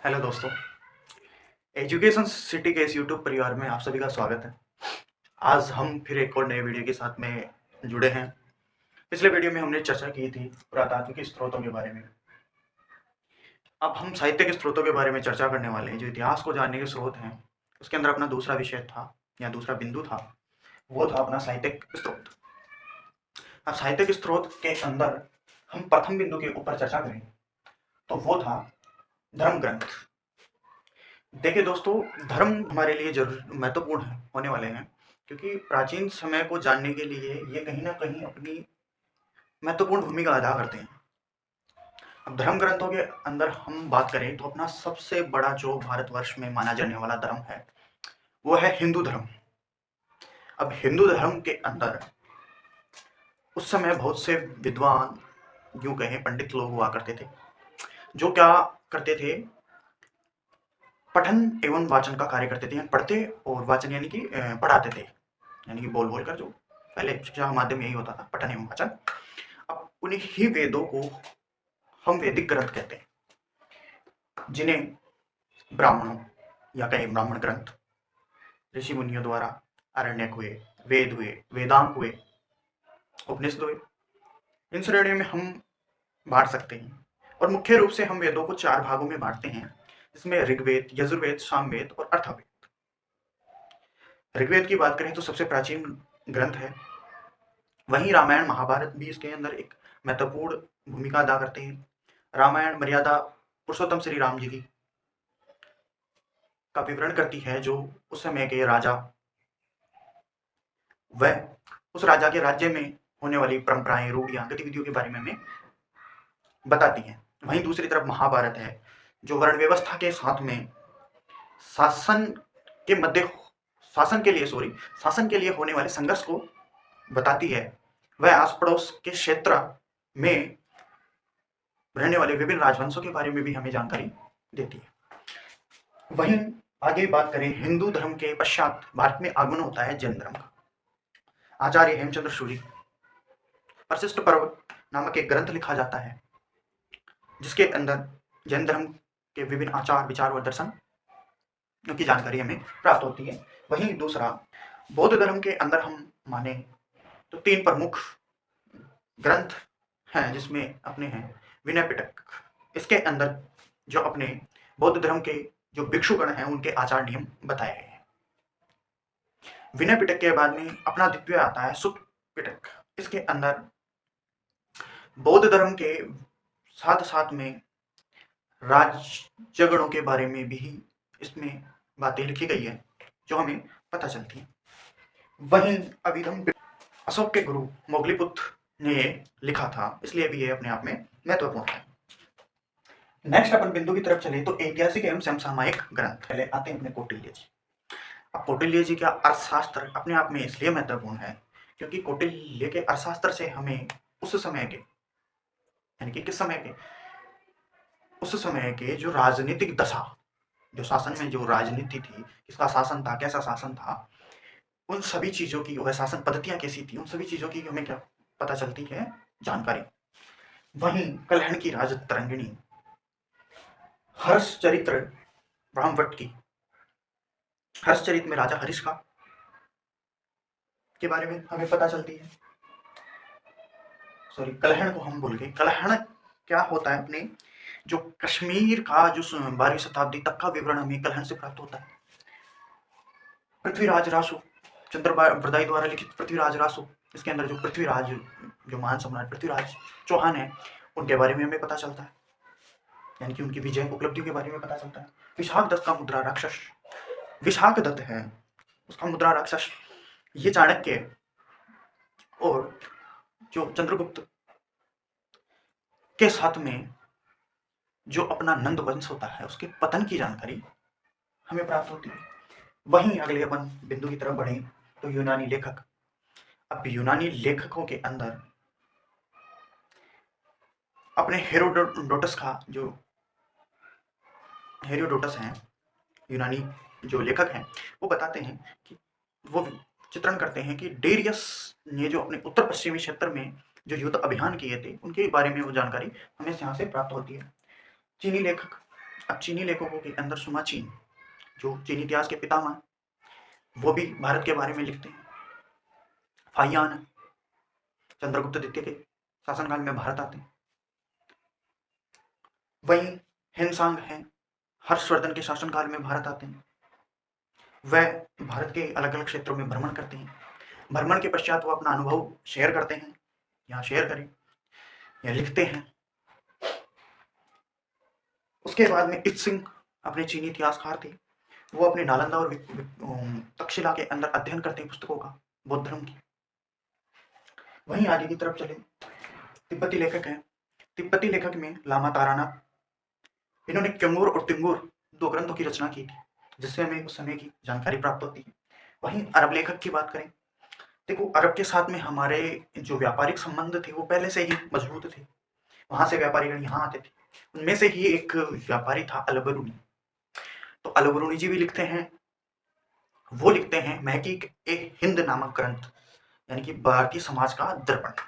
Hello दोस्तों, education city के इस यूट्यूब परिवार में आप सभी का स्वागत है। आज हम फिर एक और नए वीडियो के साथ में जुड़े हैं। पिछले वीडियो में हमने चर्चा की थी पुरातात्विक स्रोतों के बारे में। अब हम साहित्य के स्रोतों के बारे में चर्चा करने वाले हैं। जो इतिहास को जानने के स्रोत हैं, उसके अंदर अपना दूसरा विषय था या दूसरा बिंदु था, वो था अपना साहित्यिक स्रोत। अब साहित्यिक स्रोत के अंदर हम प्रथम बिंदु के ऊपर चर्चा करें तो वो था धर्म ग्रंथ। देखिए दोस्तों, धर्म हमारे लिए जरूर महत्वपूर्ण होने वाले हैं, क्योंकि प्राचीन समय को जानने के लिए ये कहीं ना कहीं अपनी महत्वपूर्ण भूमिका अदा करते हैं। अब धर्म ग्रंथों के अंदर हम बात करें तो अपना सबसे बड़ा जो भारतवर्ष में माना जाने वाला धर्म है वो है हिंदू धर्म। अब हिंदू धर्म के अंदर उस समय बहुत से विद्वान, यूं कहें पंडित लोग हुआ करते थे, जो क्या करते थे, पठन एवं वाचन का कार्य करते थे। पढ़ते और वाचन यानी कि पढ़ाते थे, यानी कि बोल बोल कर। जो पहले शिक्षा का माध्यम यही होता था, पठन एवं वाचन। अब उन्हीं ही वेदों को हम वैदिक ग्रंथ कहते हैं, जिन्हें ब्राह्मणों या कहें ब्राह्मण ग्रंथ, ऋषि मुनियों द्वारा आरण्यक हुए, वेद हुए, वेदांग हुए, उपनिषद हुए, इन श्रेणियों में हम बांट सकते हैं। और मुख्य रूप से हम वेदों को 4 भागों में बांटते हैं, जिसमें ऋग्वेद, यजुर्वेद, सामवेद और अथर्ववेद। ऋग्वेद की बात करें तो सबसे प्राचीन ग्रंथ है। वहीं रामायण महाभारत भी इसके अंदर एक महत्वपूर्ण भूमिका अदा करते हैं। रामायण मर्यादा पुरुषोत्तम श्री राम जी की का विवरण करती है, जो उस समय के राजा व उस राजा के राज्य में होने वाली परंपराएं, रूढ़ियां, गतिविधियों के बारे में हमें बताती हैं। वहीं दूसरी तरफ महाभारत है, जो वर्ण व्यवस्था के साथ में शासन के मध्य शासन के लिए होने वाले संघर्ष को बताती है। वह आस पड़ोस के क्षेत्र में रहने वाले विभिन्न राजवंशों के बारे में भी हमें जानकारी देती है। वहीं आगे बात करें, हिंदू धर्म के पश्चात भारत में आगमन होता है जैन धर्म का। आचार्य हेमचंद्र सूरी वशिष्ठ पर्व नामक एक ग्रंथ लिखा जाता है, जिसके अंदर जैन धर्म के विभिन्न आचार, विचार और दर्शन की जानकारी हमें प्राप्त होती है। वहीं दूसरा, बौद्ध धर्म के अंदर हम माने तो 3 प्रमुख ग्रंथ हैं, जिसमें अपने हैं विनय पिटक। इसके अंदर जो अपने बौद्ध धर्म के जो भिक्षुगण हैं, उनके आचार नियम बताए गए हैं। विनय पिटक के बाद में अपना द्वितीय आता है सुत्त पिटक। इसके अंदर बौद्ध धर्म के साथ साथ में राजगणों के बारे में भी इसमें बातें लिखी गई है, जो हमें पता चलती है। वहीं अभिधम अशोक के गुरु मोगलीपुत्र ने लिखा था, इसलिए भी ये अपने आप में महत्वपूर्ण है। नेक्स्ट अपन बिंदु की तरफ चले तो ऐतिहासिक एवं समसामयिक ग्रंथ। पहले आते हैं अपने कौटिल्य जी। अब कौटिल्य जी का अर्थशास्त्र अपने आप में इसलिए महत्वपूर्ण है, क्योंकि कौटिल्य के अर्थशास्त्र से हमें उस समय के, यानी कि किस समय के, उस समय के जो राजनीतिक दशा, जो शासन में जो राजनीति थी, किसका शासन था, कैसा शासन था, उन सभी चीजों की, वह शासन पद्धतियां कैसी थी, उन सभी चीजों की हमें क्या पता चलती है, जानकारी। वहीं कलहण की राजतरंगिणी, हर्ष चरित्र ब्रह्मवट की, हर्ष चरित्र में राजा हरीश का के बारे में हमें पता चलती है। सॉरी, कलहण को हम भूल गए। कलहण क्या होता है, अपने जो कश्मीर का जो 12वीं शताब्दी तक का विवरण हमें कलहण से प्राप्त होता है। पृथ्वीराज रासो, चंद्र बरदाई द्वारा लिखित पृथ्वीराज रासो, इसके अंदर जो पृथ्वीराज, जो महान सम्राट पृथ्वीराज चौहान है, उनके बारे में हमें पता चलता है, यानी कि उनकी विजय उपलब्धियों के बारे में पता चलता है। विशाख दत्त का मुद्रा राक्षस, विशाख दत्त है उसका मुद्रा राक्षस, ये चाणक्य और जो चंद्रगुप्त के साथ में जो अपना नंद वंश होता है, उसके पतन की जानकारी हमें प्राप्त होती है। वहीं अगले अपन बिंदु की तरफ बढ़े तो यूनानी लेखक। अब यूनानी लेखकों के अंदर अपने हेरोडोटस का, जो हेरोडोटस हैं, यूनानी जो लेखक हैं, वो बताते हैं कि वो चित्रण करते हैं कि डेरियस ने जो अपने उत्तर पश्चिमी क्षेत्र में जो युद्ध अभियान किए थे, उनके बारे में वो जानकारी हमें यहाँ से प्राप्त होती है। चीनी लेखक अब चीनी लेखकों के अंदर सुमा चीन, जो चीनी इतिहास के पितामह, वो भी भारत के बारे में लिखते हैं। फाहियान चंद्रगुप्त द्वितीय के शासनकाल में भारत आते हैं। वहीं हिंदसांग हैं, हर्षवर्धन के शासनकाल में भारत आते हैं। वह भारत के अलग अलग क्षेत्रों में भ्रमण करते हैं। भ्रमण के पश्चात वो अपना अनुभव शेयर करते हैं, या शेयर करें या लिखते हैं। उसके बाद में इत सिंह अपने चीनी इतिहासकार थे। वो अपने नालंदा और तक्षशिला के अंदर अध्ययन करते हैं पुस्तकों का, बौद्ध धर्म की। वहीं आगे की तरफ चले, तिब्बती लेखक हैं। तिब्बती लेखक में लामा तारानाथ, इन्होंने क्यंगुर और तिंगुर 2 ग्रंथों की रचना की थी, जिससे हमें उस समय की जानकारी प्राप्त होती है। वहीं अरब लेखक की बात करें, देखो अरब के साथ में हमारे जो व्यापारिक संबंध थे वो पहले से ही मजबूत थे। वहां से व्यापारीगण यहाँ आते थे। उनमें से ही एक व्यापारी था अल-बरूनी। तो अल-बरूनी जी भी लिखते हैं। वो लिखते हैं महकीक ए हिंद नामक ग्रंथ, यानी कि भारतीय समाज का दर्पण।